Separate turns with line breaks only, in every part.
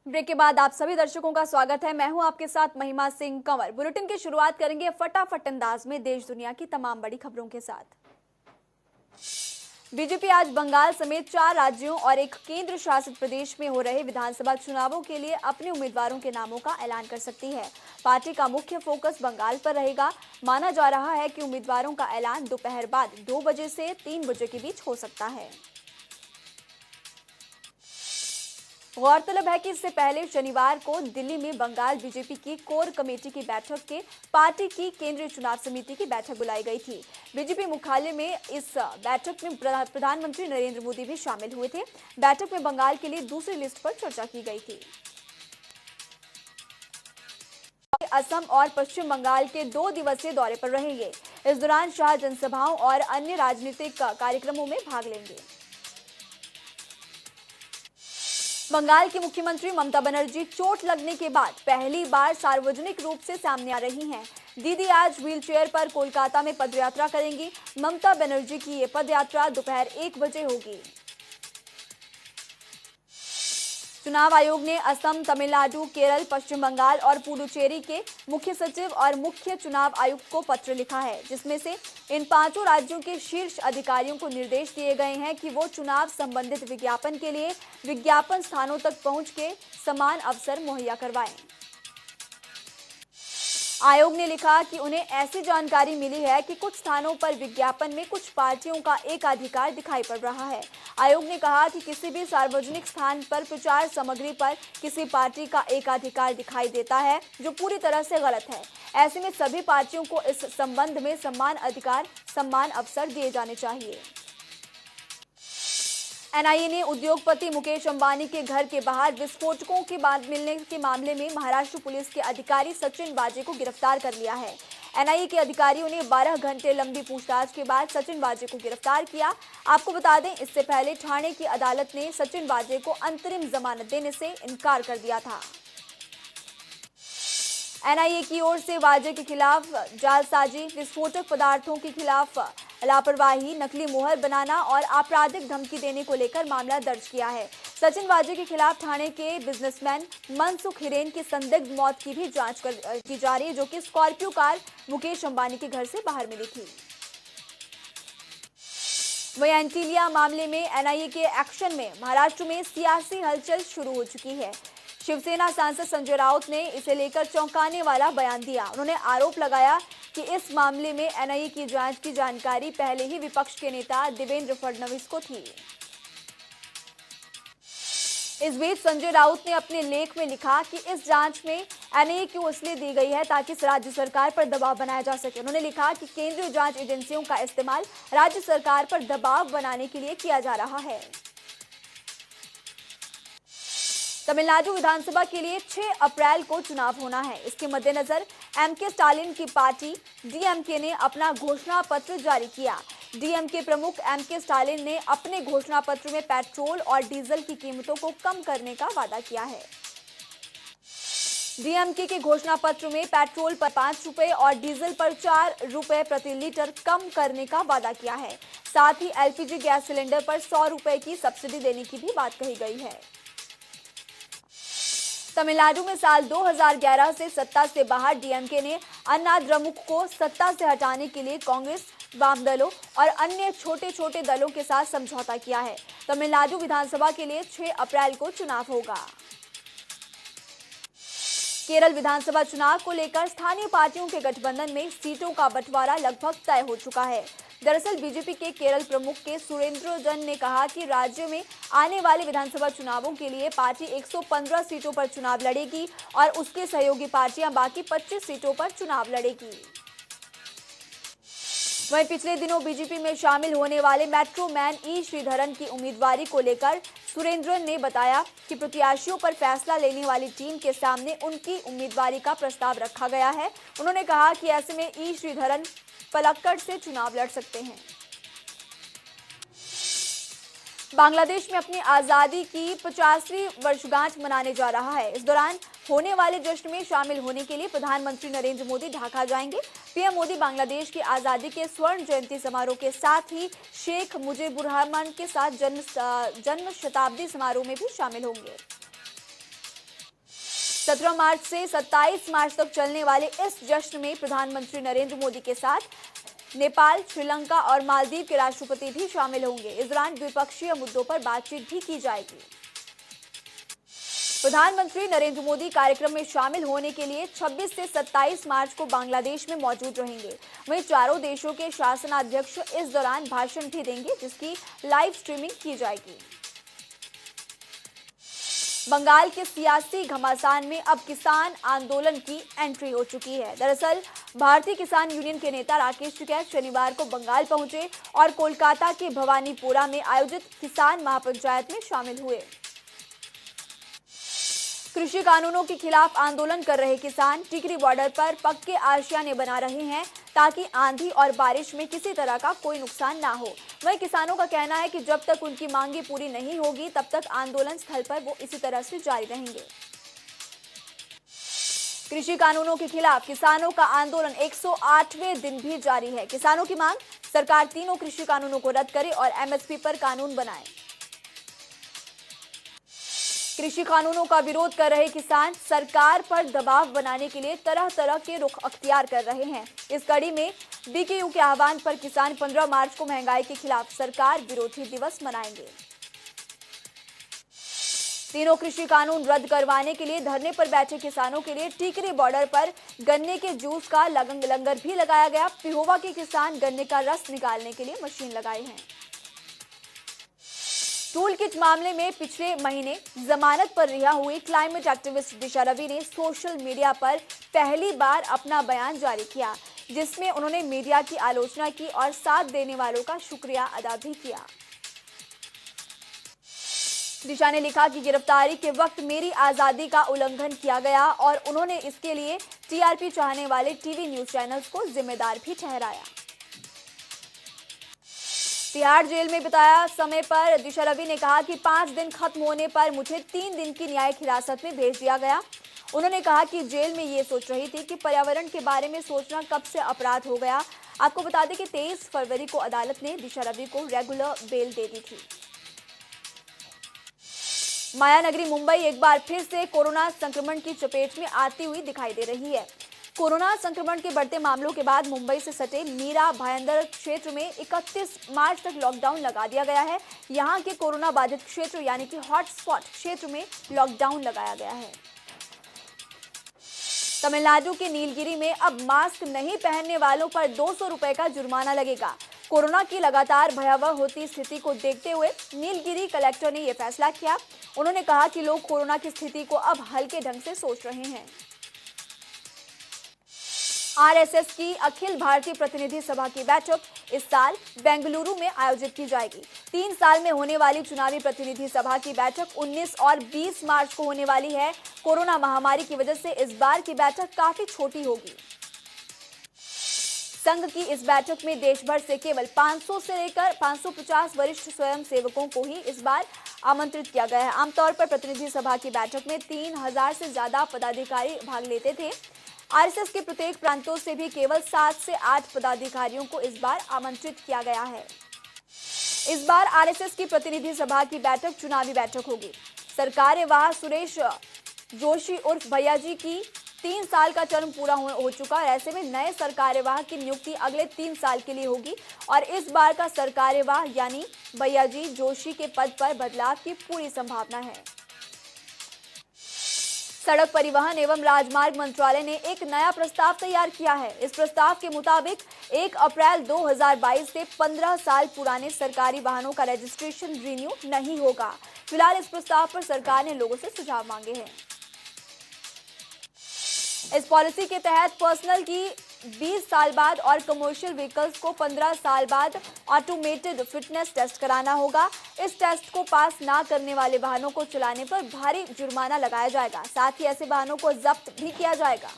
Break के बाद आप सभी दर्शकों का स्वागत है। मैं हूं आपके साथ महिमा सिंह कंवर। बुलेटिन की शुरुआत करेंगे फटाफट अंदाज में देश दुनिया की तमाम बड़ी खबरों के साथ। बीजेपी आज बंगाल समेत 4 राज्यों और एक केंद्र शासित प्रदेश में हो रहे विधानसभा चुनावों के लिए अपने उम्मीदवारों के नामों का ऐलान कर सकती है। पार्टी का मुख्य फोकस बंगाल पर रहेगा। माना जा रहा है कि उम्मीदवारों का ऐलान दोपहर बाद 2 बजे से 3 बजे के बीच हो सकता है। गौरतलब है कि इससे पहले शनिवार को दिल्ली में बंगाल बीजेपी की कोर कमेटी की बैठक के पार्टी की केंद्रीय चुनाव समिति की बैठक बुलाई गई थी। बीजेपी मुख्यालय में इस बैठक में प्रधानमंत्री नरेंद्र मोदी भी शामिल हुए थे। बैठक में बंगाल के लिए दूसरी लिस्ट पर चर्चा की गई थी। असम और पश्चिम बंगाल के 2 दिवसीय दौरे पर रहेंगे। इस दौरान शाह जनसभाओं और अन्य राजनीतिक कार्यक्रमों में भाग लेंगे। बंगाल की मुख्यमंत्री ममता बनर्जी चोट लगने के बाद पहली बार सार्वजनिक रूप से सामने आ रही हैं। दीदी आज व्हीलचेयर पर कोलकाता में पदयात्रा करेंगी। ममता बनर्जी की ये पदयात्रा दोपहर 1 बजे होगी। चुनाव आयोग ने असम, तमिलनाडु, केरल, पश्चिम बंगाल और पुडुचेरी के मुख्य सचिव और मुख्य चुनाव आयुक्त को पत्र लिखा है, जिसमें से इन 5 राज्यों के शीर्ष अधिकारियों को निर्देश दिए गए हैं कि वो चुनाव संबंधित विज्ञापन के लिए विज्ञापन स्थानों तक पहुंच के समान अवसर मुहैया करवाएं। आयोग ने लिखा कि उन्हें ऐसी जानकारी मिली है कि कुछ स्थानों पर विज्ञापन में कुछ पार्टियों का एकाधिकार दिखाई पड़ रहा है। आयोग ने कहा कि किसी भी सार्वजनिक स्थान पर प्रचार सामग्री पर किसी पार्टी का एकाधिकार दिखाई देता है, जो पूरी तरह से गलत है। ऐसे में सभी पार्टियों को इस संबंध में समान अधिकार, समान अवसर दिए जाने चाहिए। एनआईए ने उद्योगपति मुकेश अंबानी के घर के बाहर विस्फोटकों के बाद मिलने के मामले में महाराष्ट्र पुलिस के अधिकारी सचिन वाजे को गिरफ्तार कर लिया है। एनआईए के अधिकारियों ने 12 घंटे लंबी पूछताछ के बाद सचिन वाजे को गिरफ्तार किया। आपको बता दें, इससे पहले ठाणे की अदालत ने सचिन वाजे को अंतरिम जमानत देने से इनकार कर दिया था। एनआईए की ओर से वाजे के खिलाफ जालसाजी, विस्फोटक पदार्थों के खिलाफ लापरवाही, नकली मोहर बनाना और आपराधिक धमकी देने को लेकर मामला दर्ज किया है। सचिन वाजे के खिलाफ ठाणे के बिजनेसमैन मनसुख हिरेन की संदिग्ध मौत की भी जांच की जा रही है, जो कि स्कॉर्पियो कार मुकेश अंबानी के घर से बाहर मिली थी। वहीं एंटीलिया मामले में एनआईए के एक्शन में महाराष्ट्र में सियासी हलचल शुरू हो चुकी है। शिवसेना सांसद संजय राउत ने इसे लेकर चौंकाने वाला बयान दिया। उन्होंने आरोप लगाया कि इस मामले में एनआईए की जांच की जानकारी पहले ही विपक्ष के नेता देवेंद्र फडणवीस को थी। इस बीच संजय राउत ने अपने लेख में लिखा कि इस जांच में एनआईए क्यों इसलिए दी गई है ताकि राज्य सरकार पर दबाव बनाया जा सके। उन्होंने लिखा कि केंद्रीय जांच एजेंसियों का इस्तेमाल राज्य सरकार पर दबाव बनाने के लिए किया जा रहा है। तमिलनाडु विधानसभा के लिए 6 अप्रैल को चुनाव होना है। इसके मद्देनजर एमके स्टालिन की पार्टी डीएमके ने अपना घोषणा पत्र जारी किया। डीएमके प्रमुख एमके स्टालिन ने अपने घोषणा पत्र में पेट्रोल और डीजल की कीमतों को कम करने का वादा किया है। डीएमके के घोषणा पत्र में पेट्रोल पर 5 रुपए और डीजल पर 4 रुपए प्रति लीटर कम करने का वादा किया है। साथ ही एलपीजी गैस सिलेंडर पर 100 रुपए की सब्सिडी देने की भी बात कही गई है। तमिलनाडु में साल 2011 से सत्ता से बाहर डीएमके ने अन्ना द्रमुक को सत्ता से हटाने के लिए कांग्रेस, वाम दलों और अन्य छोटे छोटे दलों के साथ समझौता किया है। तमिलनाडु विधानसभा के लिए 6 अप्रैल को चुनाव होगा। केरल विधानसभा चुनाव को लेकर स्थानीय पार्टियों के गठबंधन में सीटों का बंटवारा लगभग तय हो चुका है। दरअसल बीजेपी के केरल प्रमुख के सुरेंद्रजन ने कहा कि राज्य में आने वाले विधानसभा चुनावों के लिए पार्टी 115 सीटों पर चुनाव लड़ेगी और उसके सहयोगी पार्टियां बाकी 25 सीटों पर चुनाव लड़ेगी। वहीं पिछले दिनों बीजेपी में शामिल होने वाले मेट्रो मैन ई श्रीधरन की उम्मीदवारी को लेकर सुरेंद्रन ने बताया कि प्रत्याशियों पर फैसला लेने वाली टीम के सामने उनकी उम्मीदवारी का प्रस्ताव रखा गया है। उन्होंने कहा कि ऐसे में ई श्रीधरन पलक्कड़ से चुनाव लड़ सकते हैं। बांग्लादेश में अपनी आजादी की 50वीं वर्षगांठ मनाने जा रहा है। इस दौरान होने वाले जश्न में शामिल होने के लिए प्रधानमंत्री नरेंद्र मोदी ढाका जाएंगे। पीएम मोदी बांग्लादेश की आजादी के स्वर्ण जयंती समारोह के साथ ही शेख मुजीबुर रहमान के साथ जन्म शताब्दी समारोह में भी शामिल होंगे। 17 मार्च से 27 मार्च तक चलने वाले इस जश्न में प्रधानमंत्री नरेंद्र मोदी के साथ नेपाल, श्रीलंका और मालदीव के राष्ट्रपति भी शामिल होंगे। इस दौरान द्विपक्षीय मुद्दों पर बातचीत भी की जाएगी। प्रधानमंत्री नरेंद्र मोदी कार्यक्रम में शामिल होने के लिए 26 से 27 मार्च को बांग्लादेश में मौजूद रहेंगे। वहीं चारों देशों के शासनाध्यक्ष इस दौरान भाषण भी देंगे, जिसकी लाइव स्ट्रीमिंग की जाएगी। बंगाल के सियासी घमासान में अब किसान आंदोलन की एंट्री हो चुकी है। दरअसल भारतीय किसान यूनियन के नेता राकेश टिकैत शनिवार को बंगाल पहुंचे और कोलकाता के भवानीपुरा में आयोजित किसान महापंचायत में शामिल हुए। कृषि कानूनों के खिलाफ आंदोलन कर रहे किसान टिकरी बॉर्डर पर पक्के आशियाने बना रहे हैं ताकि आंधी और बारिश में किसी तरह का कोई नुकसान ना हो। वहीं किसानों का कहना है कि जब तक उनकी मांगे पूरी नहीं होगी तब तक आंदोलन स्थल पर वो इसी तरह से जारी रहेंगे। कृषि कानूनों के खिलाफ किसानों का आंदोलन 108वें दिन भी जारी है। किसानों की मांग, सरकार तीनों कृषि कानूनों को रद्द करे और एमएसपी पर कानून बनाए। कृषि कानूनों का विरोध कर रहे किसान सरकार पर दबाव बनाने के लिए तरह तरह के रुख अख्तियार कर रहे हैं। इस कड़ी में बीकेयू के आह्वान पर किसान 15 मार्च को महंगाई के खिलाफ सरकार विरोधी दिवस मनाएंगे। तीनों कृषि कानून रद्द करवाने के लिए धरने पर बैठे किसानों के लिए टिकरी बॉर्डर पर गन्ने के जूस का लंगर भी लगाया गया। पिहोवा के किसान गन्ने का रस निकालने के लिए मशीन लगाए हैं। टूल किट मामले में पिछले महीने जमानत पर रिहा हुई क्लाइमेट एक्टिविस्ट दिशा रवि ने सोशल मीडिया पर पहली बार अपना बयान जारी किया, जिसमें उन्होंने मीडिया की आलोचना की और साथ देने वालों का शुक्रिया अदा भी किया। दिशा ने लिखा कि गिरफ्तारी के वक्त मेरी आजादी का उल्लंघन किया गया और उन्होंने इसके लिए टीआरपी चाहने वाले टीवी न्यूज चैनल्स को जिम्मेदार भी ठहराया। तिहाड़ जेल में बिताया समय पर दिशा रवि ने कहा कि 5 दिन खत्म होने पर मुझे 3 दिन की न्यायिक हिरासत में भेज दिया गया। उन्होंने कहा कि जेल में ये सोच रही थी कि पर्यावरण के बारे में सोचना कब से अपराध हो गया। आपको बता दें कि 23 फरवरी को अदालत ने दिशा रवि को रेगुलर बेल दे दी थी। मायानगरी मुंबई एक बार फिर से कोरोना संक्रमण की चपेट में आती हुई दिखाई दे रही है। कोरोना संक्रमण के बढ़ते मामलों के बाद मुंबई से सटे मीरा भाईंदर क्षेत्र में 31 मार्च तक लॉकडाउन लगा दिया गया है। यहां के कोरोना बाधित क्षेत्र यानी कि हॉटस्पॉट क्षेत्र में लॉकडाउन लगाया गया है। तमिलनाडु के नीलगिरी में अब मास्क नहीं पहनने वालों पर 200 रुपए का जुर्माना लगेगा। कोरोना की लगातार भयावह होती स्थिति को देखते हुए नीलगिरी कलेक्टर ने यह फैसला किया। उन्होंने कहा कि लोग कोरोना की स्थिति को अब हल्के ढंग से सोच रहे हैं। आरएसएस की अखिल भारतीय प्रतिनिधि सभा की बैठक इस साल बेंगलुरु में आयोजित की जाएगी। 3 साल में होने वाली चुनावी प्रतिनिधि सभा की बैठक 19 और 20 मार्च को होने वाली है। कोरोना महामारी की वजह से इस बार की बैठक काफी छोटी होगी। संघ की इस बैठक में देश भर से केवल 500 से लेकर 550 वरिष्ठ स्वयं सेवकों को ही इस बार आमंत्रित किया गया है। आमतौर पर प्रतिनिधि सभा की बैठक में 3000 से ज्यादा पदाधिकारी भाग लेते थे। आरएसएस के प्रत्येक प्रांतों से भी केवल 7 से 8 पदाधिकारियों को इस बार आमंत्रित किया गया है। इस बार आरएसएस की प्रतिनिधि सभा की बैठक चुनावी बैठक होगी। सरकार्यवाह सुरेश जोशी उर्फ भैया जी की 3 साल का टर्म पूरा हो चुका है। ऐसे में नए सरकार्यवाह की नियुक्ति अगले 3 साल के लिए होगी और इस बार का सरकार्यवाह यानी भैया जी जोशी के पद पर बदलाव की पूरी संभावना है। सड़क परिवहन एवं राजमार्ग मंत्रालय ने एक नया प्रस्ताव तैयार किया है। इस प्रस्ताव के मुताबिक 1 अप्रैल 2022 से 15 साल पुराने सरकारी वाहनों का रजिस्ट्रेशन रिन्यू नहीं होगा। फिलहाल इस प्रस्ताव पर सरकार ने लोगों से सुझाव मांगे हैं। इस पॉलिसी के तहत पर्सनल की 20 साल बाद और कमर्शियल व्हीकल्स को 15 साल बाद ऑटोमेटेड फिटनेस टेस्ट कराना होगा। इस टेस्ट को पास ना करने वाले वाहनों को चलाने पर भारी जुर्माना लगाया जाएगा। साथ ही ऐसे वाहनों को जब्त भी किया जाएगा।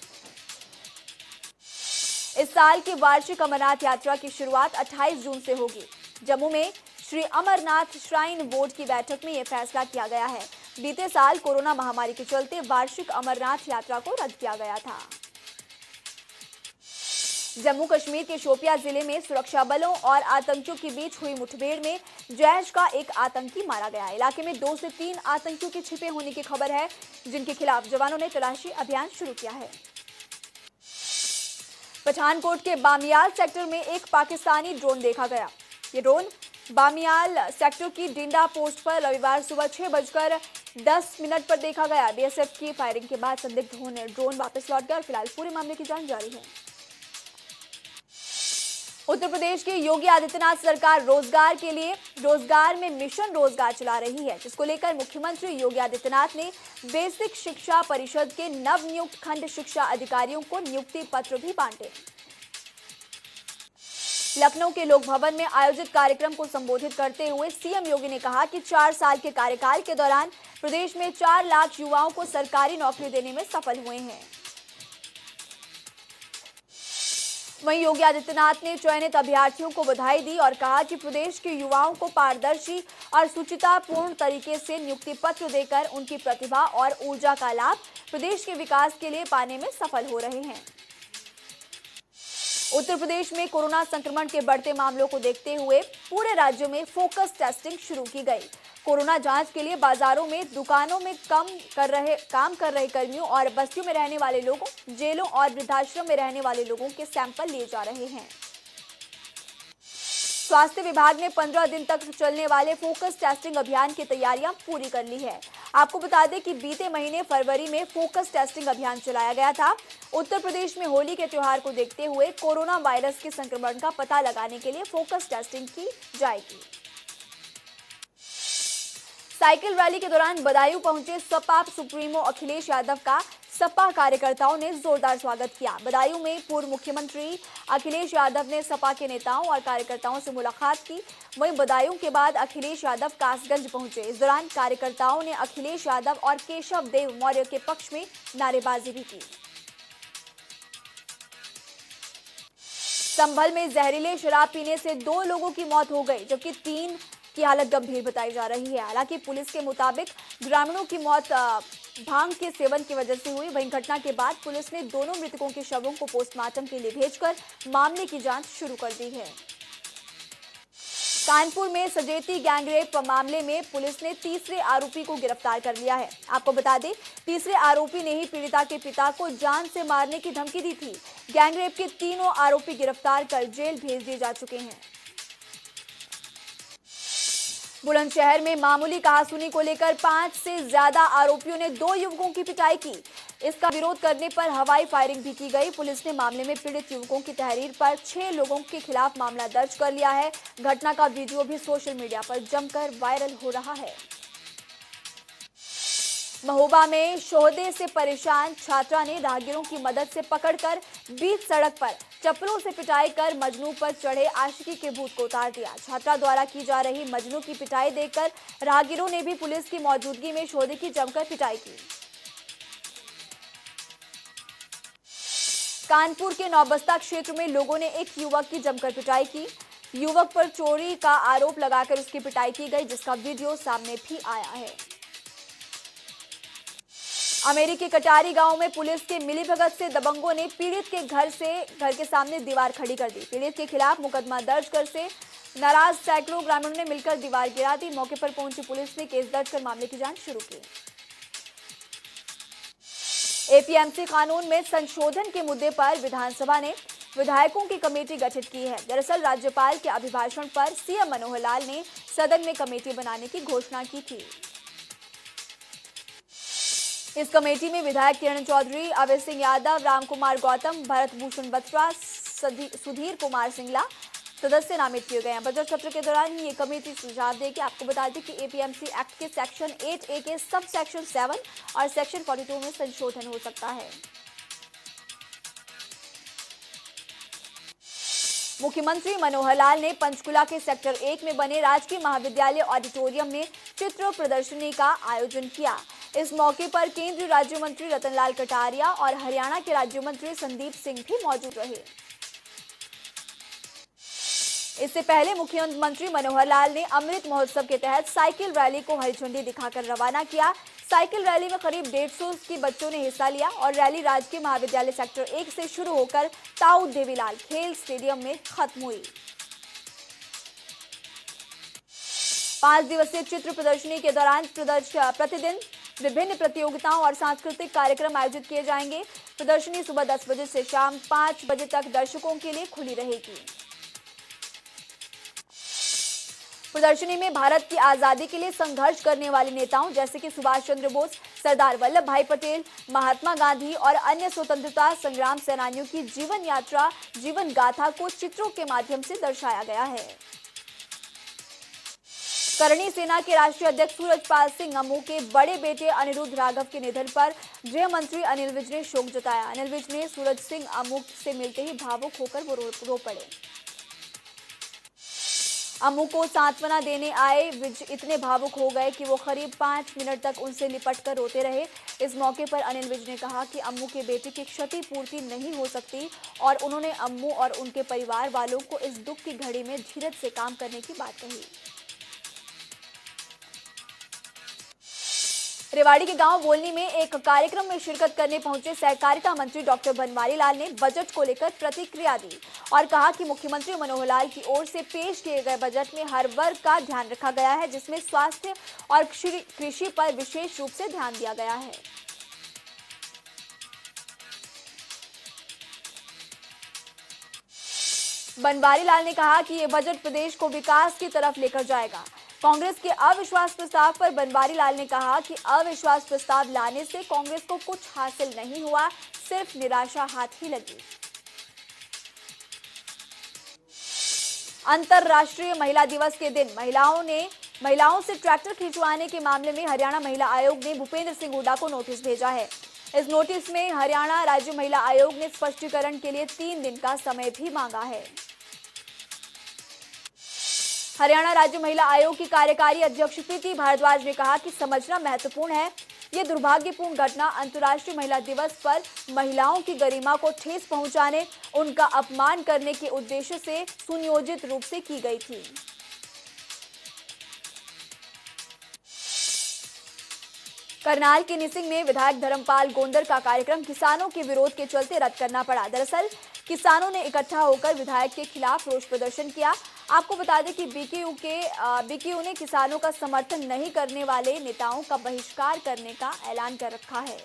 इस साल की वार्षिक अमरनाथ यात्रा की शुरुआत 28 जून से होगी। जम्मू में श्री अमरनाथ श्राइन बोर्ड की बैठक में यह फैसला किया गया है। बीते साल कोरोना महामारी के चलते वार्षिक अमरनाथ यात्रा को रद्द किया गया था। जम्मू कश्मीर के शोपिया जिले में सुरक्षा बलों और आतंकियों के बीच हुई मुठभेड़ में जैश का एक आतंकी मारा गया। इलाके में 2 से 3 आतंकियों के छिपे होने की खबर है, जिनके खिलाफ जवानों ने तलाशी अभियान शुरू किया है। पठानकोट के बामियाल सेक्टर में एक पाकिस्तानी ड्रोन देखा गया। ये ड्रोन बामियाल सेक्टर की डिंडा पोस्ट पर रविवार सुबह 6:10 पर देखा गया। बीएसएफ की फायरिंग के बाद संदिग्ध ड्रोन वापस लौट गया और फिलहाल पूरे मामले की जांच जारी है। उत्तर प्रदेश की योगी आदित्यनाथ सरकार रोजगार में मिशन रोजगार चला रही है, जिसको लेकर मुख्यमंत्री योगी आदित्यनाथ ने बेसिक शिक्षा परिषद के नवनियुक्त खंड शिक्षा अधिकारियों को नियुक्ति पत्र भी बांटे। लखनऊ के लोक भवन में आयोजित कार्यक्रम को संबोधित करते हुए सीएम योगी ने कहा कि 4 साल के कार्यकाल के दौरान प्रदेश में 4 लाख युवाओं को सरकारी नौकरी देने में सफल हुए हैं। वहीं योगी आदित्यनाथ ने चयनित अभ्यर्थियों को बधाई दी और कहा कि प्रदेश के युवाओं को पारदर्शी और शुचितापूर्ण तरीके से नियुक्ति पत्र देकर उनकी प्रतिभा और ऊर्जा का लाभ प्रदेश के विकास के लिए पाने में सफल हो रहे हैं। उत्तर प्रदेश में कोरोना संक्रमण के बढ़ते मामलों को देखते हुए पूरे राज्य में फोकस टेस्टिंग शुरू की गई। कोरोना जांच के लिए बाजारों में, दुकानों में काम कर रहे कर्मियों और बस्तियों में रहने वाले लोगों, जेलों और वृद्धाश्रम में रहने वाले लोगों के सैंपल लिए जा रहे हैं। स्वास्थ्य विभाग ने 15 दिन तक चलने वाले फोकस टेस्टिंग अभियान की तैयारियां पूरी कर ली है। आपको बता दें कि बीते महीने फरवरी में फोकस टेस्टिंग अभियान चलाया गया था। उत्तर प्रदेश में होली के त्योहार को देखते हुए कोरोना वायरस के संक्रमण का पता लगाने के लिए फोकस टेस्टिंग की जाएगी। साइकिल रैली के दौरान बदायूं पहुंचे सपा सुप्रीमो अखिलेश यादव का सपा कार्यकर्ताओं ने जोरदार स्वागत किया। बदायूं में पूर्व मुख्यमंत्री अखिलेश यादव ने सपा के नेताओं और कार्यकर्ताओं से मुलाकात की। वहीं बदायूं के बाद अखिलेश यादव कासगंज पहुंचे। इस दौरान कार्यकर्ताओं ने अखिलेश यादव और केशव देव मौर्य के पक्ष में नारेबाजी भी की। संभल में जहरीले शराब पीने से 2 लोगों की मौत हो गई, जबकि 3 की हालत गंभीर बताई जा रही है। हालांकि पुलिस के मुताबिक ग्रामीणों की मौत भांग के सेवन की वजह से हुई। वहीं घटना के बाद पुलिस ने दोनों मृतकों के शवों को पोस्टमार्टम के लिए भेजकर मामले की जांच शुरू कर दी है। कानपुर में सजेती गैंगरेप मामले में पुलिस ने तीसरे आरोपी को गिरफ्तार कर लिया है। आपको बता दें, तीसरे आरोपी ने ही पीड़िता के पिता को जान से मारने की धमकी दी थी। गैंगरेप के तीनों आरोपी गिरफ्तार कर जेल भेज दिए जा चुके हैं। बुलंदशहर में मामूली कहासुनी को लेकर 5 से ज्यादा आरोपियों ने 2 युवकों की पिटाई की। इसका विरोध करने पर हवाई फायरिंग भी की गई। पुलिस ने मामले में पीड़ित युवकों की तहरीर पर 6 लोगों के खिलाफ मामला दर्ज कर लिया है। घटना का वीडियो भी सोशल मीडिया पर जमकर वायरल हो रहा है। महोबा में शोहदे से परेशान छात्रा ने राहगीरों की मदद से पकड़कर बीच सड़क पर चप्पलों से पिटाई कर मजनू पर चढ़े आशिकी के भूत को उतार दिया। छात्रा द्वारा की जा रही मजनू की पिटाई देखकर राहगीरों ने भी पुलिस की मौजूदगी में शोहदे की जमकर पिटाई की। कानपुर के नौबस्ता क्षेत्र में लोगों ने एक युवक की जमकर पिटाई की। युवक पर चोरी का आरोप लगाकर उसकी पिटाई की गई, जिसका वीडियो सामने भी आया है। अमेरिकी कटारी गांव में पुलिस के मिलीभगत से दबंगों ने पीड़ित के घर के सामने दीवार खड़ी कर दी। पीड़ित के खिलाफ मुकदमा दर्ज कर से नाराज सैकड़ों ग्रामीणों ने मिलकर दीवार गिरा दी। मौके पर पहुंची पुलिस ने केस दर्ज कर मामले की जांच शुरू की। एपीएमसी कानून में संशोधन के मुद्दे पर विधानसभा ने विधायकों की कमेटी गठित की है। दरअसल राज्यपाल के अभिभाषण पर सीएम मनोहर लाल ने सदन में कमेटी बनाने की घोषणा की थी। इस कमेटी में विधायक किरण चौधरी, अभय सिंह यादव, रामकुमार गौतम, भरत भूषण बत्रा, सुधीर कुमार सिंगला सदस्य नामित किए गए हैं। बजट सत्र के दौरान ही ये कमेटी सुझाव देगी। आपको बता दें कि एपीएमसी एक्ट के सेक्शन 8A के सब सेक्शन 7 और सेक्शन 42 में संशोधन हो सकता है। मुख्यमंत्री मनोहर लाल ने पंचकुला के सेक्टर 1 में बने राजकीय महाविद्यालय ऑडिटोरियम में चित्र प्रदर्शनी का आयोजन किया। इस मौके पर केंद्रीय राज्य मंत्री रतनलाल कटारिया और हरियाणा के राज्य मंत्री संदीप सिंह भी मौजूद रहे। इससे पहले मुख्यमंत्री मनोहर लाल ने अमृत महोत्सव के तहत साइकिल रैली को हरी झंडी दिखाकर रवाना किया। साइकिल रैली में करीब 150 की बच्चों ने हिस्सा लिया और रैली राजकीय महाविद्यालय सेक्टर 1 से शुरू होकर ताऊ देवीलाल खेल स्टेडियम में खत्म हुई। 5 दिवसीय चित्र प्रदर्शनी के दौरान प्रतिदिन विभिन्न प्रतियोगिताओं और सांस्कृतिक कार्यक्रम आयोजित किए जाएंगे। प्रदर्शनी सुबह 10 बजे से शाम 5 बजे तक दर्शकों के लिए खुली रहेगी। प्रदर्शनी में भारत की आजादी के लिए संघर्ष करने वाले नेताओं जैसे कि सुभाष चंद्र बोस, सरदार वल्लभ भाई पटेल, महात्मा गांधी और अन्य स्वतंत्रता संग्राम सेनानियों की जीवन यात्रा, जीवन गाथा को चित्रों के माध्यम से दर्शाया गया है। करणी सेना के राष्ट्रीय अध्यक्ष सूरजपाल सिंह अमू के बड़े बेटे अनिरुद्ध राघव के निधन पर गृह मंत्री अनिल विज ने शोक जताया। अनिल विज ने सूरज सिंह अमू से मिलते ही भावुक होकर वो रो पड़े। अमू को सांत्वना देने आए विज इतने भावुक हो गए कि वो करीब 5 मिनट तक उनसे लिपटकर रोते रहे। इस मौके पर अनिल विज ने कहा कि अम्मू के बेटे की क्षतिपूर्ति नहीं हो सकती और उन्होंने अम्मू और उनके परिवार वालों को इस दुख की घड़ी में धीरज से काम करने की बात कही। रेवाड़ी के गांव बोलनी में एक कार्यक्रम में शिरकत करने पहुंचे सहकारिता मंत्री डॉक्टर बनवारी लाल ने बजट को लेकर प्रतिक्रिया दी और कहा कि मुख्यमंत्री मनोहर लाल की ओर से पेश किए गए बजट में हर वर्ग का ध्यान रखा गया है, जिसमें स्वास्थ्य और कृषि पर विशेष रूप से ध्यान दिया गया है। बनवारी लाल ने कहा कि ये बजट प्रदेश को विकास की तरफ लेकर जाएगा। कांग्रेस के अविश्वास प्रस्ताव पर बनवारी लाल ने कहा कि अविश्वास प्रस्ताव लाने से कांग्रेस को कुछ हासिल नहीं हुआ, सिर्फ निराशा हाथ ही लगी। अंतर्राष्ट्रीय महिला दिवस के दिन महिलाओं से ट्रैक्टर खिंचवाने के मामले में हरियाणा महिला आयोग ने भूपेंद्र सिंह हुड्डा को नोटिस भेजा है। इस नोटिस में हरियाणा राज्य महिला आयोग ने स्पष्टीकरण के लिए 3 दिन का समय भी मांगा है। हरियाणा राज्य महिला आयोग की कार्यकारी अध्यक्ष प्रीति भारद्वाज ने कहा कि समझना महत्वपूर्ण है, ये दुर्भाग्यपूर्ण घटना अंतर्राष्ट्रीय महिला दिवस पर महिलाओं की गरिमा को ठेस पहुंचाने, उनका अपमान करने के उद्देश्य से सुनियोजित रूप से की गई थी। करनाल के निसिंग में विधायक धर्मपाल गोंदर का कार्यक्रम किसानों के विरोध के चलते रद्द करना पड़ा। दरअसल किसानों ने इकट्ठा होकर विधायक के खिलाफ रोष प्रदर्शन किया। आपको बता दें कि बीकेयू ने किसानों का समर्थन नहीं करने वाले नेताओं का बहिष्कार करने का ऐलान कर रखा है।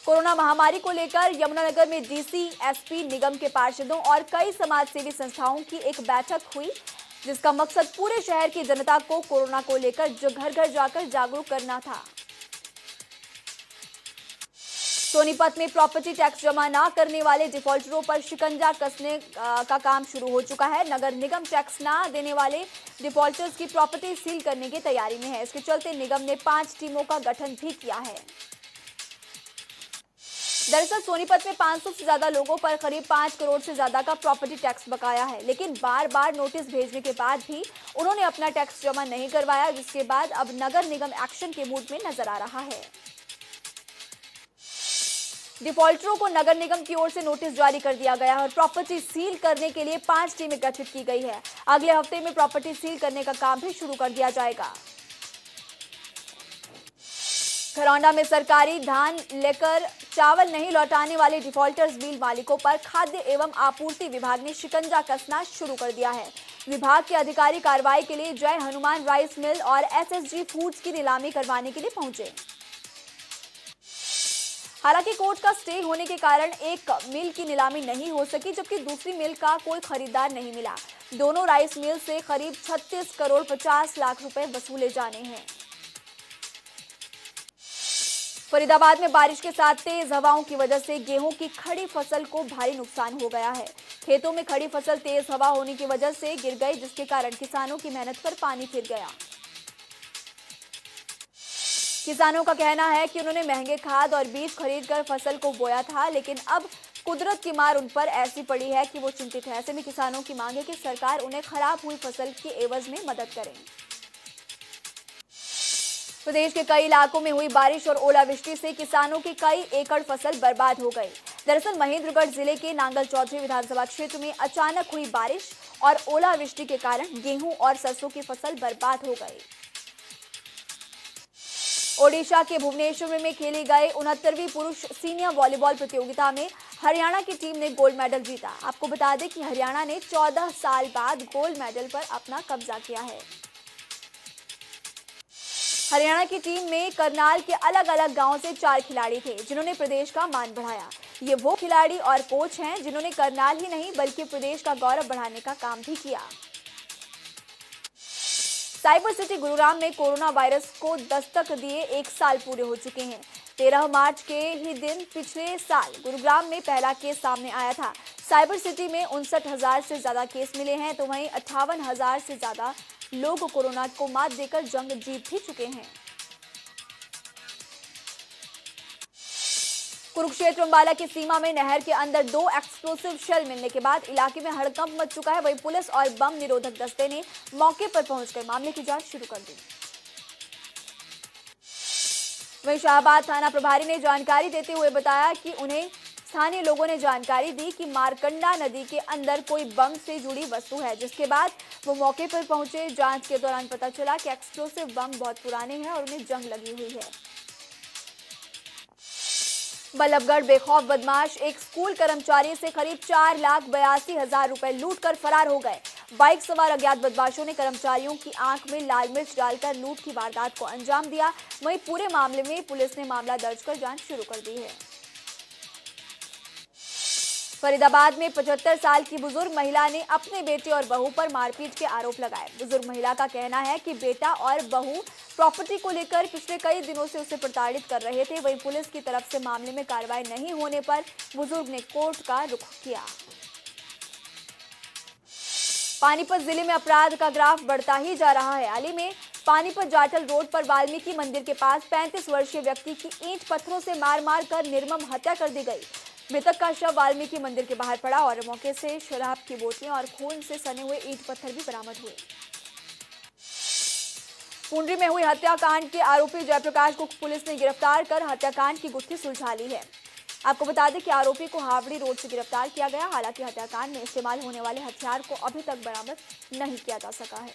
कोरोना महामारी को लेकर यमुनानगर में डीसी, एसपी, निगम के पार्षदों और कई समाजसेवी संस्थाओं की एक बैठक हुई, जिसका मकसद पूरे शहर की जनता को कोरोना को लेकर जो घर घर जाकर जागरूक करना था। सोनीपत में प्रॉपर्टी टैक्स जमा न करने वाले डिफॉल्टरों पर शिकंजा कसने का काम शुरू हो चुका है। नगर निगम टैक्स न देने वाले डिफॉल्टर्स की प्रॉपर्टी सील करने की तैयारी में है। इसके चलते निगम ने 5 टीमों का गठन भी किया है। दरअसल सोनीपत में 500 से ज्यादा लोगों पर करीब 5 करोड़ से ज्यादा का प्रॉपर्टी टैक्स बकाया है, लेकिन बार बार नोटिस भेजने के बाद भी उन्होंने अपना टैक्स जमा नहीं करवाया, जिसके बाद अब नगर निगम एक्शन के मूड में नजर आ रहा है। डिफॉल्टरों को नगर निगम की ओर से नोटिस जारी कर दिया गया है और प्रॉपर्टी सील करने के लिए 5 टीमें गठित की गई है। अगले हफ्ते में प्रॉपर्टी सील करने का काम भी शुरू कर दिया जाएगा। खरौंडा में सरकारी धान लेकर चावल नहीं लौटाने वाले डिफॉल्टर्स मिल मालिकों पर खाद्य एवं आपूर्ति विभाग ने शिकंजा कसना शुरू कर दिया है। विभाग के अधिकारी कार्रवाई के लिए जय हनुमान राइस मिल और एसएसजी फूड्स की नीलामी करवाने के लिए पहुंचे। हालांकि कोर्ट का स्टे होने के कारण एक मिल की नीलामी नहीं हो सकी, जबकि दूसरी मिल का कोई खरीदार नहीं मिला। दोनों राइस मिल से करीब 36 करोड़ 50 लाख रुपए वसूले जाने हैं। फरीदाबाद में बारिश के साथ तेज हवाओं की वजह से गेहूं की खड़ी फसल को भारी नुकसान हो गया है। खेतों में खड़ी फसल तेज हवा होने की वजह से गिर गई, जिसके कारण किसानों की मेहनत पर पानी फिर गया। किसानों का कहना है कि उन्होंने महंगे खाद और बीज खरीदकर फसल को बोया था, लेकिन अब कुदरत की मार उन पर ऐसी पड़ी है कि वो चिंतित है। ऐसे में किसानों की मांग है कि सरकार उन्हें खराब हुई फसल के एवज में मदद करे। प्रदेश के कई इलाकों में हुई बारिश और ओलावृष्टि से किसानों की कई एकड़ फसल बर्बाद हो गई। दरअसल महेंद्रगढ़ जिले के नांगल चौधरी विधानसभा क्षेत्र में अचानक हुई बारिश और ओलावृष्टि के कारण गेहूं और सरसों की फसल बर्बाद हो गई। ओडिशा के भुवनेश्वर में खेली गई 69वीं पुरुष सीनियर वॉलीबॉल प्रतियोगिता में हरियाणा की टीम ने गोल्ड मेडल जीता। आपको बता दें कि हरियाणा ने 14 साल बाद गोल्ड मेडल पर अपना कब्जा किया है। हरियाणा की टीम में करनाल के अलग अलग गांवों से 4 खिलाड़ी थे जिन्होंने प्रदेश का मान बढ़ाया। ये वो खिलाड़ी और कोच हैं जिन्होंने करनाल ही नहीं बल्कि प्रदेश का गौरव बढ़ाने का काम भी किया। साइबर सिटी गुरुग्राम में कोरोना वायरस को दस्तक दिए 1 साल पूरे हो चुके हैं। 13 मार्च के ही दिन पिछले साल गुरुग्राम में पहला केस सामने आया था। साइबर सिटी में 59,000 से ज्यादा केस मिले हैं तो वहीं 58,000 से ज्यादा लोग कोरोना को मात देकर जंग जीत भी चुके हैं। कुरुक्षेत्र अंबाला की सीमा में नहर के अंदर 2 एक्सप्लोसिव शेल मिलने के बाद इलाके में हड़कंप मच चुका है। वहीं पुलिस और बम निरोधक दस्ते ने मौके पर पहुंचकर मामले की जांच शुरू कर दी। वहीं शाहबाद थाना प्रभारी ने जानकारी देते हुए बताया कि उन्हें स्थानीय लोगों ने जानकारी दी कि मारकंडा नदी के अंदर कोई बम से जुड़ी वस्तु है, जिसके बाद वो मौके पर पहुंचे। जांच के दौरान पता चला कि एक्सप्लोसिव बम बहुत पुराने हैं और उन्हें जंग लगी हुई है। बल्लभगढ़ बेखौफ बदमाश एक स्कूल कर्मचारी से करीब 4,82,000 रुपए लूटकर फरार हो गए। बाइक सवार अज्ञात बदमाशों ने कर्मचारियों की आंख में लाल मिर्च डालकर लूट की वारदात को अंजाम दिया। वहीं पूरे मामले में पुलिस ने मामला दर्ज कर जांच शुरू कर दी है। फरीदाबाद में 75 साल की बुजुर्ग महिला ने अपने बेटे और बहू पर मारपीट के आरोप लगाए। बुजुर्ग महिला का कहना है कि बेटा और बहू प्रॉपर्टी को लेकर पिछले कई दिनों से उसे प्रताड़ित कर रहे थे। वहीं पुलिस की तरफ से मामले में कार्रवाई नहीं होने पर बुजुर्ग ने कोर्ट का रुख किया। पानीपत जिले में अपराध का ग्राफ बढ़ता ही जा रहा है। हाल ही में पानीपत जाटल रोड पर वाल्मीकि मंदिर के पास 35 वर्षीय व्यक्ति की ईंट पत्थरों से मार मार कर निर्मम हत्या कर दी गई। मृतक का शव वाल्मीकि मंदिर के बाहर पड़ा और मौके से शराब की बोतलें और खून से सने हुए ईंट पत्थर भी बरामद हुए। पुंडरी में हुई हत्याकांड के आरोपी जयप्रकाश को पुलिस ने गिरफ्तार कर हत्याकांड की गुत्थी सुलझा ली है। आपको बता दें कि आरोपी को हावड़ी रोड से गिरफ्तार किया गया। हालांकि हत्याकांड में इस्तेमाल होने वाले हथियार को अभी तक बरामद नहीं किया जा सका है।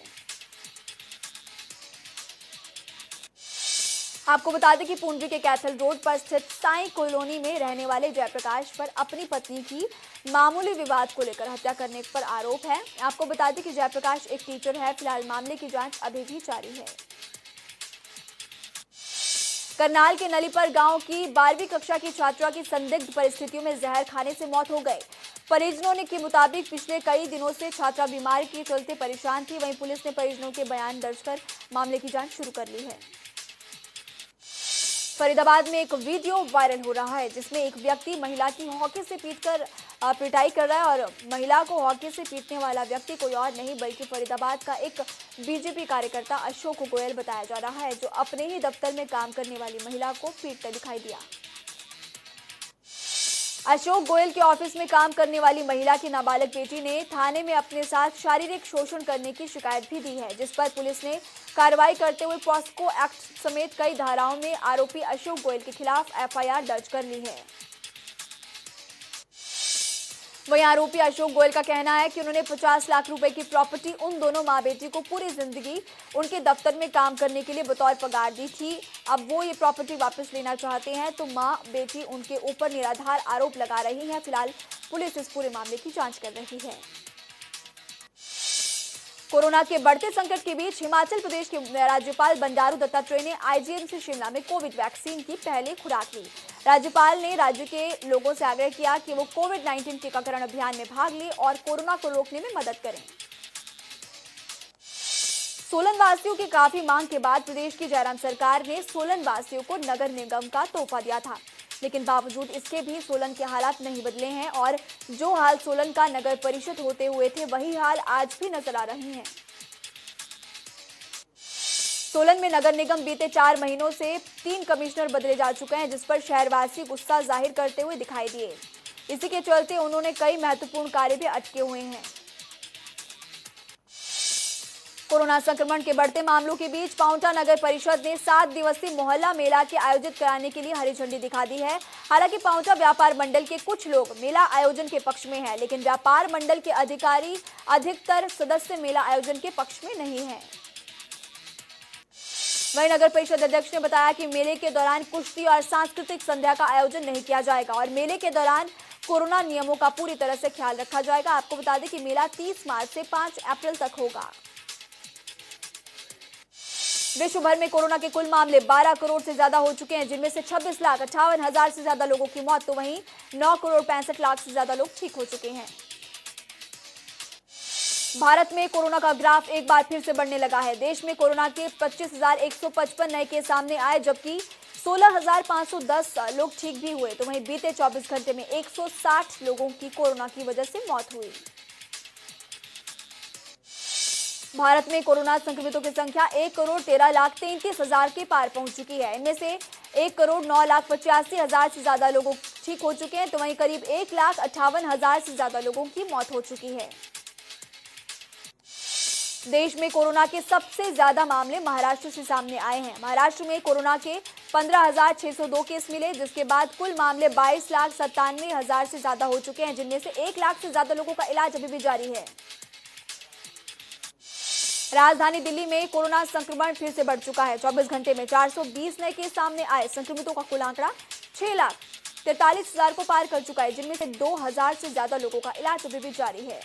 आपको बता दें कि पुंडरी के कैथल रोड पर स्थित साई कॉलोनी में रहने वाले जयप्रकाश पर अपनी पत्नी की मामूली विवाद को लेकर हत्या करने पर आरोप है। आपको बता दें कि जयप्रकाश एक टीचर है। फिलहाल मामले की जांच अभी भी जारी है। करनाल के नलीपर गांव की 12वीं कक्षा की छात्रा की संदिग्ध परिस्थितियों में जहर खाने से मौत हो गई। परिजनों के मुताबिक पिछले कई दिनों से छात्रा बीमारी के चलते परेशान थी। वहीं पुलिस ने परिजनों के बयान दर्ज कर मामले की जांच शुरू कर ली है। फरीदाबाद में एक वीडियो वायरल हो रहा है जिसमें एक व्यक्ति महिला की हॉकी से पीटकर पिटाई कर रहा है और महिला को हॉकी से पीटने वाला व्यक्ति कोई और नहीं बल्कि फरीदाबाद का एक बीजेपी कार्यकर्ता अशोक गोयल बताया जा रहा है, जो अपने ही दफ्तर में काम करने वाली महिला को पीटता दिखाई दिया। अशोक गोयल के ऑफिस में काम करने वाली महिला की नाबालिग बेटी ने थाने में अपने साथ शारीरिक शोषण करने की शिकायत भी दी है, जिस पर पुलिस ने कार्रवाई करते हुए पॉस्को एक्ट समेत कई धाराओं में आरोपी अशोक गोयल के खिलाफ एफआईआर दर्ज कर ली है। वहीं आरोपी अशोक गोयल का कहना है कि उन्होंने 50 लाख रुपए की प्रॉपर्टी उन दोनों मां बेटी को पूरी जिंदगी उनके दफ्तर में काम करने के लिए बतौर पगार दी थी। अब वो ये प्रॉपर्टी वापस लेना चाहते हैं तो मां बेटी उनके ऊपर निराधार आरोप लगा रही हैं। फिलहाल पुलिस इस पूरे मामले की जांच कर रही है। कोरोना के बढ़ते संकट के बीच हिमाचल प्रदेश के राज्यपाल बंडारू दत्तात्रेय ने आईजीएमसी शिमला में कोविड वैक्सीन की पहली खुराक ली। राज्यपाल ने राज्य के लोगों से आग्रह किया कि वो कोविड-19 टीकाकरण अभियान में भाग लें और कोरोना को रोकने में मदद करें। सोलन वासियों की काफी मांग के बाद प्रदेश की जयराम सरकार ने सोलन वासियों को नगर निगम का तोहफा दिया था, लेकिन बावजूद इसके भी सोलन के हालात नहीं बदले हैं और जो हाल सोलन का नगर परिषद होते हुए थे वही हाल आज भी नजर आ रहे हैं। सोलन में नगर निगम बीते 4 महीनों से 3 कमिश्नर बदले जा चुके हैं, जिस पर शहरवासी गुस्सा जाहिर करते हुए दिखाई दिए। इसी के चलते उन्होंने कई महत्वपूर्ण कार्य भी अटके हुए हैं। कोरोना संक्रमण के बढ़ते मामलों के बीच पांवटा नगर परिषद ने 7 दिवसीय मोहल्ला मेला के आयोजित कराने के लिए हरी झंडी दिखा दी है। हालांकि पांवटा व्यापार मंडल के कुछ लोग मेला आयोजन के पक्ष में हैं, लेकिन व्यापार मंडल के अधिकतर सदस्य मेला आयोजन के पक्ष में नहीं हैं। वहीं नगर परिषद अध्यक्ष ने बताया कि मेले के दौरान कुश्ती और सांस्कृतिक संध्या का आयोजन नहीं किया जाएगा और मेले के दौरान कोरोना नियमों का पूरी तरह से ख्याल रखा जाएगा। आपको बता दें कि मेला 30 मार्च से 5 अप्रैल तक होगा। विश्व भर में कोरोना के कुल मामले 12 करोड़ से ज्यादा हो चुके हैं, जिनमें से 26,58,000 से ज्यादा लोगों की मौत, तो वहीं 9 करोड़ 65 लाख से ज्यादा लोग ठीक हो चुके हैं। भारत में कोरोना का ग्राफ एक बार फिर से बढ़ने लगा है। देश में कोरोना के 25,155 नए केस सामने आए, जबकि 16,510 लोग ठीक भी हुए, तो वहीं बीते 24 घंटे में 160 लोगों की कोरोना की वजह से मौत हुई। भारत में कोरोना संक्रमितों की संख्या 1,13,33,000 के पार पहुंच चुकी है। इनमें से 1,09,85,000 से ज्यादा लोग ठीक हो चुके हैं, तो वहीं करीब 1,58,000 से ज्यादा लोगों की मौत हो चुकी है। देश में कोरोना के सबसे ज्यादा मामले महाराष्ट्र से सामने आए हैं। महाराष्ट्र में कोरोना के 15,602 केस मिले, जिसके बाद कुल मामले 22,97,000 से ज्यादा हो चुके हैं, जिनमें से 1 लाख से ज्यादा लोगों का इलाज अभी भी जारी है। राजधानी दिल्ली में कोरोना संक्रमण फिर से बढ़ चुका है। 24 घंटे में 420 नए केस सामने आए। संक्रमितों का कुल आंकड़ा 6,43,000 को पार कर चुका है, जिनमें से 2,000 से ज्यादा लोगों का इलाज अभी भी जारी है।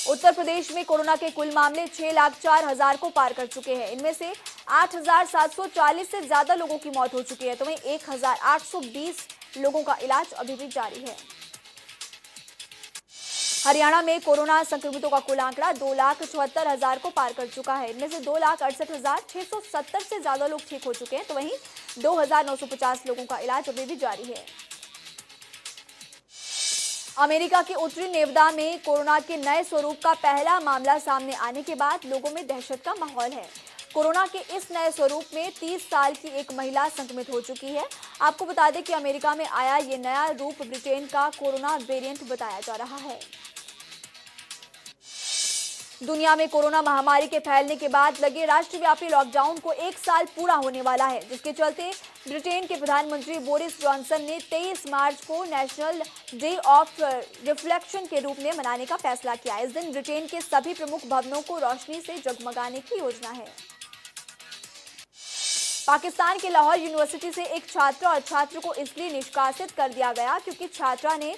उत्तर प्रदेश में कोरोना के कुल मामले 6,04,000 को पार कर चुके हैं। इनमें से 8,740 से ज्यादा लोगों की मौत हो चुकी है, तो वहीं 1,820 लोगों का इलाज अभी भी जारी है। हरियाणा में कोरोना संक्रमितों का कुल आंकड़ा 2,74,000 को पार कर चुका है। इनमें से 2,68,670 से ज्यादा लोग ठीक हो चुके हैं, तो वहीं 2,950 लोगों का इलाज अभी भी जारी है। अमेरिका के उत्तरी नेवादा में कोरोना के नए स्वरूप का पहला मामला सामने आने के बाद लोगों में दहशत का माहौल है। कोरोना के इस नए स्वरूप में 30 साल की एक महिला संक्रमित हो चुकी है। आपको बता दें कि अमेरिका में आया ये नया रूप ब्रिटेन का कोरोना वेरिएंट बताया जा रहा है। दुनिया में कोरोना महामारी के फैलने के बाद लगे राष्ट्रव्यापी लॉकडाउन को 1 साल पूरा होने वाला है, जिसके चलते ब्रिटेन के प्रधानमंत्री बोरिस जॉनसन ने 23 मार्च को नेशनल डे ऑफ रिफ्लेक्शन के रूप में मनाने का फैसला किया। इस दिन ब्रिटेन के सभी प्रमुख भवनों को रोशनी से जगमगाने की योजना है। पाकिस्तान के लाहौर यूनिवर्सिटी से एक छात्र और छात्र को इसलिए निष्कासित कर दिया गया क्योंकि छात्रा ने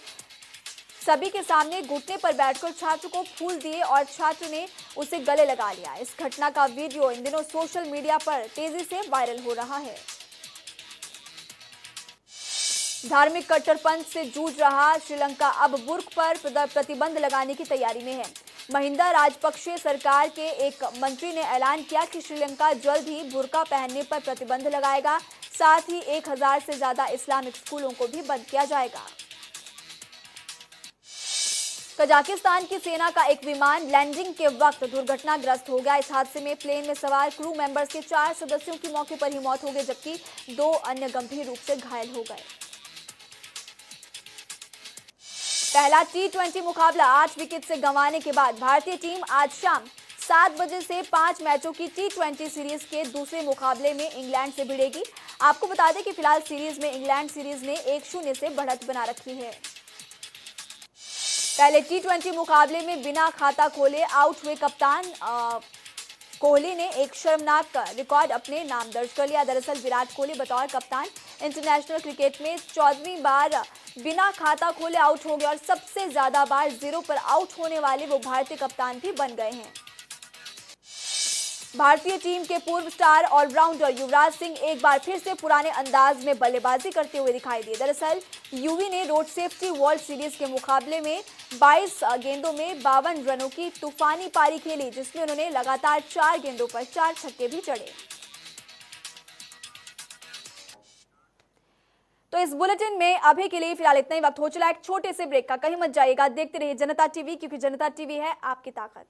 सभी के सामने घुटने पर बैठकर छात्र को फूल दिए और छात्र ने उसे गले लगा लिया। इस घटना का वीडियो इन दिनों सोशल मीडिया पर तेजी से वायरल हो रहा है। धार्मिक कट्टरपंथ से जूझ रहा श्रीलंका अब बुर्क पर प्रतिबंध लगाने की तैयारी में है। महिंदा राजपक्षे सरकार के एक मंत्री ने ऐलान किया कि श्रीलंका जल्द ही बुर्का पहनने पर प्रतिबंध लगाएगा। साथ ही 1,000 से ज्यादा इस्लामिक स्कूलों को भी बंद किया जाएगा। कजाकिस्तान की सेना का एक विमान लैंडिंग के वक्त दुर्घटनाग्रस्त हो गया। इस हादसे में प्लेन में सवार क्रू मेंबर्स के 4 सदस्यों की मौके पर ही मौत हो गई, जबकि 2 अन्य गंभीर रूप से घायल हो गए। पहला T20 मुकाबला 8 विकेट से गंवाने के बाद भारतीय टीम आज शाम 7 बजे से 5 मैचों की T20 सीरीज के दूसरे मुकाबले में इंग्लैंड से भिड़ेगी। आपको बता दें कि फिलहाल सीरीज में इंग्लैंड सीरीज ने 1-0 से बढ़त बना रखी है। पहले T20 मुकाबले में बिना खाता खोले आउट हुए कप्तान कोहली ने एक शर्मनाक रिकॉर्ड अपने नाम दर्ज कर लिया। दरअसल विराट कोहली बतौर कप्तान इंटरनेशनल क्रिकेट में 14वीं बार बिना खाता खोले आउट हो गए और सबसे ज्यादा बार 0 पर आउट होने वाले वो भारतीय कप्तान भी बन गए हैं। भारतीय टीम के पूर्व स्टार ऑलराउंडर युवराज सिंह एक बार फिर से पुराने अंदाज में बल्लेबाजी करते हुए दिखाई दिए। दरअसल युवी ने रोड सेफ्टी वर्ल्ड सीरीज के मुकाबले में 22 गेंदों में 52 रनों की तूफानी पारी खेली, जिसमें उन्होंने लगातार 4 गेंदों पर 4 छक्के भी जड़े। तो इस बुलेटिन में अभी के लिए फिलहाल इतना ही। वक्त हो चला एक छोटे से ब्रेक का। कहीं मत जाइएगा, देखते रहिए जनता टीवी, क्योंकि जनता टीवी है आपकी ताकत।